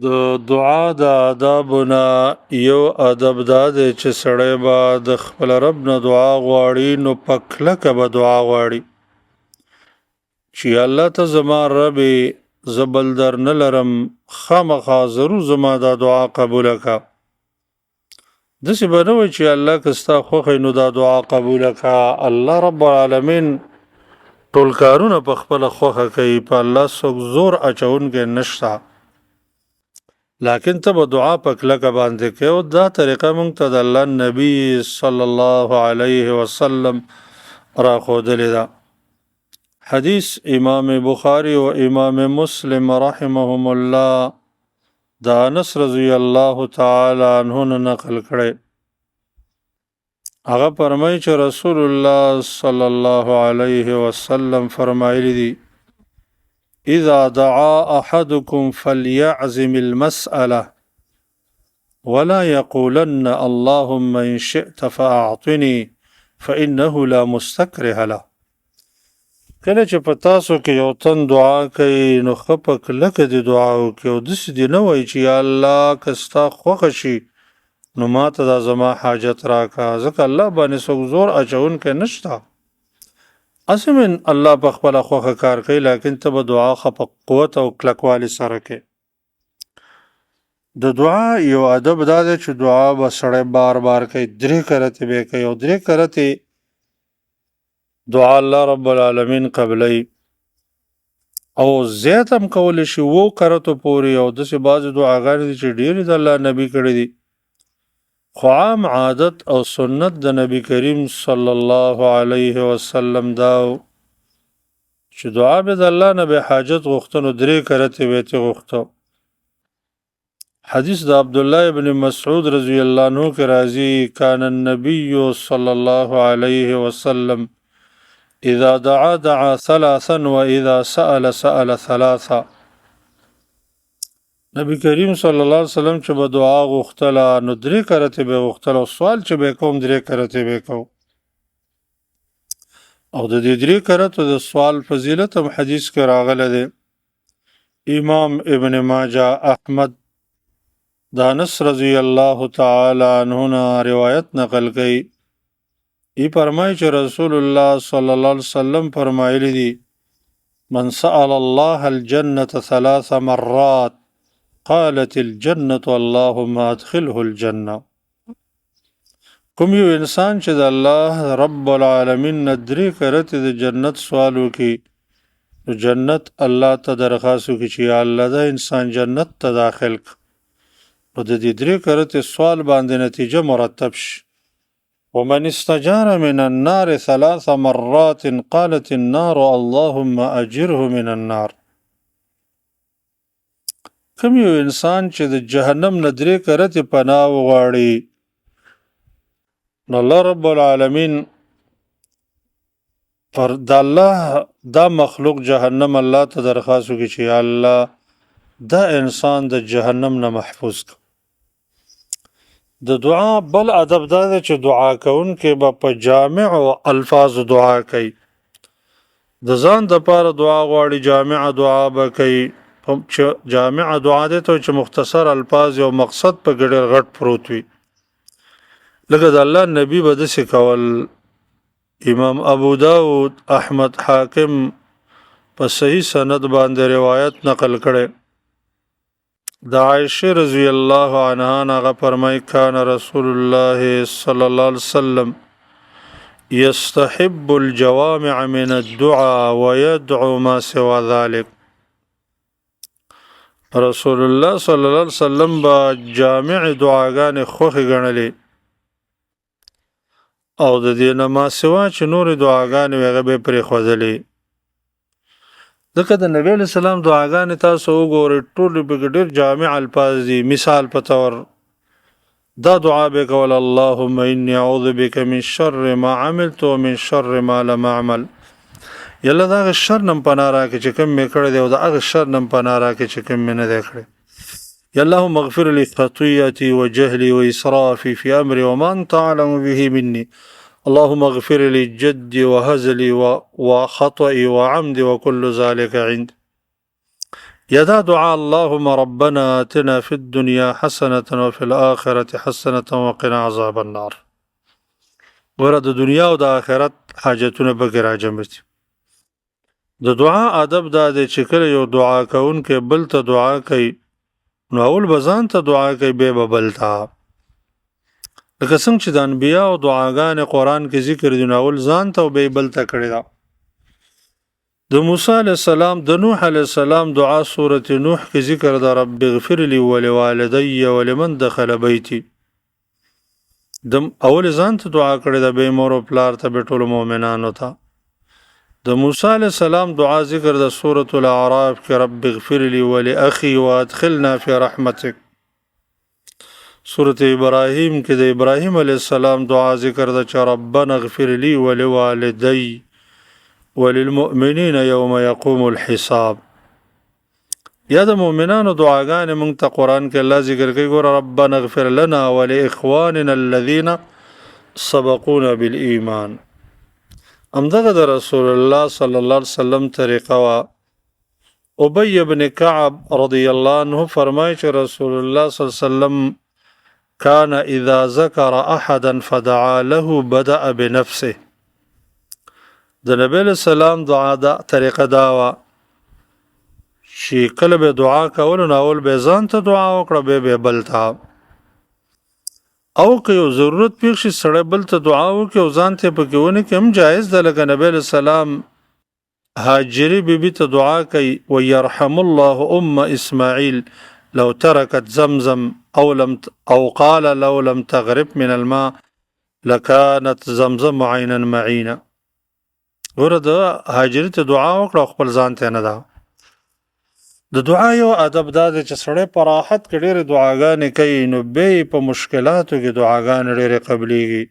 د دعا د آدابونه یو ادب دا دی چې سړی به د خپل رب نه دعا غواړي نو په کلکه به دعا غواړي چې الله ته زما ربې زه بل در نه لرم خامخا ضرور زما دا دعا قبوله کا داسې به نه وي چې الله که ستا خوښی نو دا دعا قبوله کا الله رب العالمین ټول کارونه په خپله خوښه کوي په الله څوک زور اچونکی نشته لیکن ته به دعا په کلکه باندې کوي او دا طریقه موږ ته د الله نبی صلی الله علیه وسلم راښودلې ده حدیث امام بخاری و امام مسلم رحمهم الله د انس رضی الله تعالی عنه نقل کړی هغه فرمایي چې رسول الله صلی الله علیه وسلم فرمایلی دي اذا دعا احدكم فليعزم المسألة ولا يقولن اللهم ان شئت فاعطني فانه لا مستكره له کله چې په تاسو کې یو تن دعا کوي نو ښه په کلکه دې دعا وکړي او داسې دې نه وایي چې یا الله که ستا خوښه شي نو ما ته دا زما حاجت راکړه ځکه الله باندې څوک زور اچونکی نشته هسې من الله په خپله خوښه کار کوي لیکن ته به دعا ښه په قوت او کلکوالي سره کوي د دعا یو ادب دا دی چې دعا به سړی بار بار کوي 3 کرتې به کوي او 3 کرتې دعا الله رب العالمین قبلی او زیات هم کولی شي 2 کرتو پورې او داسې بعضې دعاګانې دي چې ډېرې د الله نبي کړي دي خو عام عادت او سنت د نبی کریم صلی الله علیه وسلم دا چې دعا به د الله نه به حاجت غوښته نو 3 کرتې به یې غوښته حدیث د عبدالله ابن مسعود رضی الله عنه کې راځي کان النبی صلی الله علیه وسلم اذا دعا دعا 3 واذا سأل سأل 3 نبی کریم صلی الله علیه وسلم چې به دعا غوښتله نو 3 کرتې به غوښتله او سوال چې به کوم 3 کرتې به کوم او د دې 3 کرتو د سوال فضیلت هم حدیث کې راغلی دی امام ابن ماجه احمد د انس رضی الله تعالی عنه نه روایت نقل کوي ای فرمایي چې رسول الله صلی الله علیه وسلم فرمایلی دي من سأل الله الجنة 3 مرات قالت الجنة اللهم ادخله الجنة کوم یو انسان چې د الله رب العالمین نه 3 کرتې د جنت سوال وکړي نو جنت الله ته درخواست وکړي چې یا الله دا انسان جنت ته داخل کړه نو د دې 3 کرتې سوال باندې نتیجه مرتب شي ومن استجار من النار 3 مرات قالت النار اللهم اجره من النار کوم یو انسان چې د جهنم نه 3 کرتې پناه وغواړي نو الله رب العالمین پر د الله دا مخلوق جهنم الله ته درخواست وکړي چې یا الله دا انسان د جهنم نه محفوظ کړه د دعا بل ادب دا دی چې دعا کوونکی به په جامع الفاظ دعا کوي د ځان دپاره دعا غواړي جامع دعا به کوي جامع دعا دی ته چې مختصر الفاظ یو مقصد په ډېر غټ پروت وي لکه د الله نبی به داسې کول امام ابو داود احمد حاکم په صحیح سند باندې روایت نقل کړی د عائشه رضی الله عنها هغه فرمایي کان رسول الله صلی الله علیه وسلم یستحب الجوامع من الدعاء ويدعو ما سوى ذلك رسول الله صلی الله علیه وسلم با جامع دعاګانې خوښې ګڼلې او د دې نه ما سوا چې نورې دعاګانې وې هغه به یې پرېښودلې ځکه د نبی علیه السلام دعاګانې تاسو وګورئ ټولې پکې ډېر جامع الفاظ دي مثال په طور دا دعا به کول اللهم انی اعوذ بک من شر ما عملت ومن شر ما لم اعمل یالله د هغه شر نه پناه راکړې چې کوم مې کړی دی او د هغه شر نه پناه راکړې چې کوم مې نه دی کړی یا اللهم اغفر لي خطيئتي وجهلي وإسرافي في أمري وما أنت أعلم به مني اللهم اغفر لي جدي وهزلي وخطئي وعمدي وكل ذلك عندي یا دا دعا اللهم ربنا آتنا فی الدنیا حسنة وفي الآخرة حسنة وقنا عذاب النار. ګوره د دنیا او د آخرت حاجتونه پکې راجمع دي. د دعا ادب دا دی چې کله یو دعا کوونکی بل ته دعا کوي نو اول به ځان ته دعا کوي بیا به بل ته. لکه څنګه چې د انبیاو دعاګانې قرآن کې ذکر دي نو اول ځان ته او بیا بل ته کړې ده. د موسی علیه السلام د نوح علیه السلام دعا سورة نوح کې ذکر ده رب اغفر لي ولوالدي ولمن دخل بیتي. د اول ځان ته دعا کړې ده بیا مور او پلار ته بیا ټولو مؤمنانو ته. د موسی علیه السلام دعا ذکر ده سورة الاعراف کې رب اغفر لي ولأخي وادخلنا في رحمتك. سورة ابراهیم کې د ابراهیم علیه السلام دعا ذکر ده چې ربنا اغفر لي ولوالدي وللمؤمنین یوم یقوم الحساب. یا د مؤمنانو دعاګانې موږ ته قرآن کې الله ذکر کوي. ګوره ربنا اغفر لنا ولاخواننا الذین سبقونا بالایمان. همدغه د رسول الله صلی الله علیه وسلم طریقه وه. ابی بن کعب رضی الله عنه فرمایي چې رسول الله صلی الله علیه وسلم کان اذا ذکر احدا فدعا له بدأ بنفسه. د نبی علیہ السلام دعا دا طریقه دا وه چې کله به دعا کولو نو اول به ځان ته دعا وکړه بیا به بل ته. او که یو ضرورت پیښ شي سړی بل ته دعا وکړي او ځان ته پکې ونه کړي هم جایز ده. لکه نبی علیہ السلام هاجري بیبي ته دعا کوي ويرحم الله اسماعیل لو تركت زمزم او قال لو لم تغرب من الماء لكانت زمزم عینا معینا. ګوره د هاجري ته دعا وکړه خپل ځان ته نه ده. د دعا یو ادب دا دی چې سړی په راحت کې ډېرې دعاګانې کوي نو بیا په مشکلاتو کې دعاګانې ډېرې قبلیږي.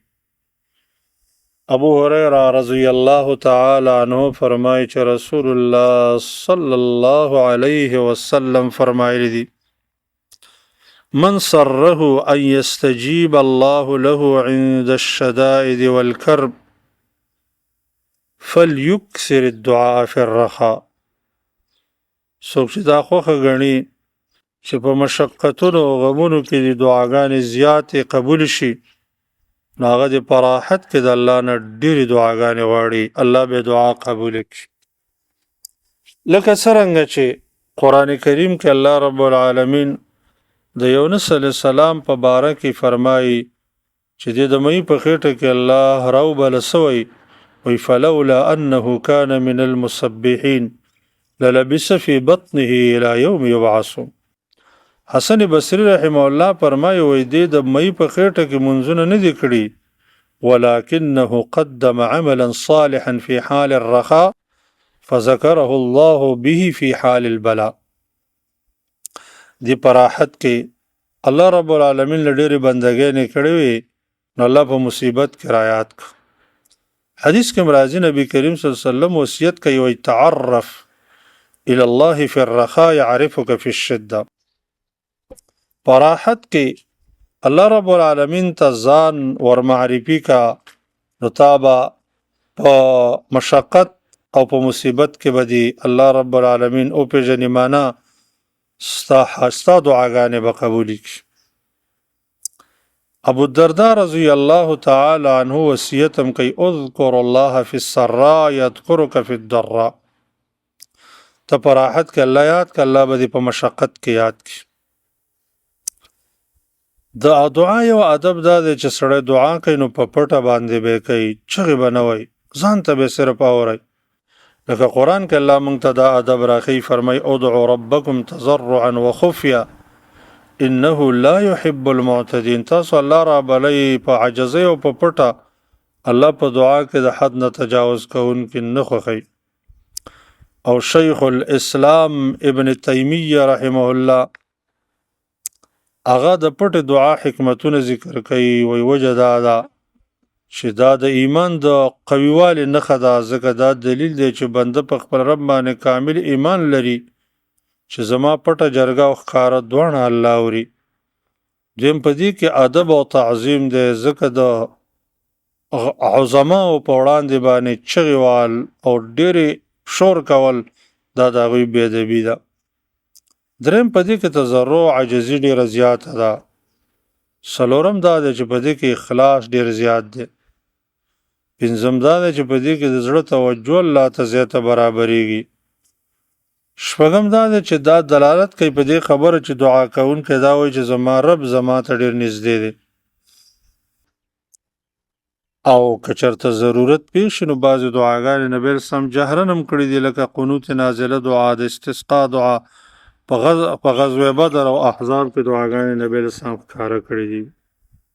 ابو هریره رضی الله تعالی عنه فرمایي چې رسول الله صلی الله علیه وسلم فرمایلی دي من سره ان یستجیب الله له عند الشدائد والکرب فلیکثر الدعاء فی الرخاء. څوک چې دا خوښه ګڼي چې په مشقتونو او غمونو کې د دعاګانې زیاتې قبول شي نو هغه د په راحت کې د الله نه ډېرې دعاګانې غواړي الله به دعا قبول کړي. لکه څرنګه چې قرآن کریم کې الله رب العالمین د یونس علیه السلام په باره کې فرمایي چې د مئی په خېټه کې الله راوبله سوی وی فلولا انه كان من المسبحين للبس في بطنه الى يوم يبعثون. حسن بصری رحمه الله فرمایي وی د مئی په خېټه کې منځونه نه دي کړي ولكنه قدم عملا صالحا في حال الرخاء فذكره الله به في حال البلاء. دی پراحت کې الله رب العالمین له ډېرې بندګانې کړې وي نو الله په مصیبت کې رایات کړ. حدیث کې راځي نبی کریم صلی الله علیه وسلم وصیت کوي وی تعرف الى الله في الرخاء يعرفك في الشده. پراحت کې الله رب العالمین ته ځان ورمعرفي کا نو تابا په مشقت او په مصیبت کې بدی الله رب العالمین او پیژنې معنا ستا دعاګانې به قبول کړي. ابو الدرداء رضی الله تعالی عنه وصیت هم کوي اذکر الله فی السراء یذکرک فی الضراء. ته په راحت کې الله یاد کړه الله به دې په مشقت کې یاد کړي. د دعا یو ادب دا دی چې سړی دعا کوي نو په پټه باندې به کوي چغې به نه وایي ځان ته به صرف اورئ. لکه قرآن کې الله موږ ته دا ادب راښیي فرمایي ادعوا ربکم تضرعا وخفیا انه لا يحب المعتدین. تاسو الله را بلئ په عجزۍ او په پټه الله په دعا کې د حد نه تجاوز کوونکي نه خوښوي. او شیخ الاسلام ابن تیمیه رحمه الله هغه د پټ دعا حکمتونه ذکر کوي وی وجه دا ده چې دا د ایمان د قویوالي نښه ده ځکه دا دلیل دی چې بنده په خپل رب باندې کامل ایمان لري چې زما پټه جرګه او ښکاره دواړه الله اوري. دویم په دې کې ادب او تعظیم دی ځکه د عظماو په وړاندې باندې چغې وال او ډېرې شور کول دا د هغوی بېادبي ده. دریم په دې کې تضرع عجزي ډېره زیاته ده. څلورم دا دی چې په دې کې اخلاص ډېر زیات دی. پنځم دا دی چې په دې کې د زړه توجه الله ته زیاته برابرېږي. شپږم دا دی چې دا دلالت کوي په دې خبره چې دعا کوونکی دا وایي چې زما رب زما ته ډېر نږدې دی. او که چېرته ضرورت پیښ شي نو بعضې دعاګانې نبي اسلام جهرن هم کړي دي، لکه قنوت نازله دعا، د استسقا دعا. په غزوه بدر او احزاب کې دعاګانې نبي اسلام ښکاره کړي دي.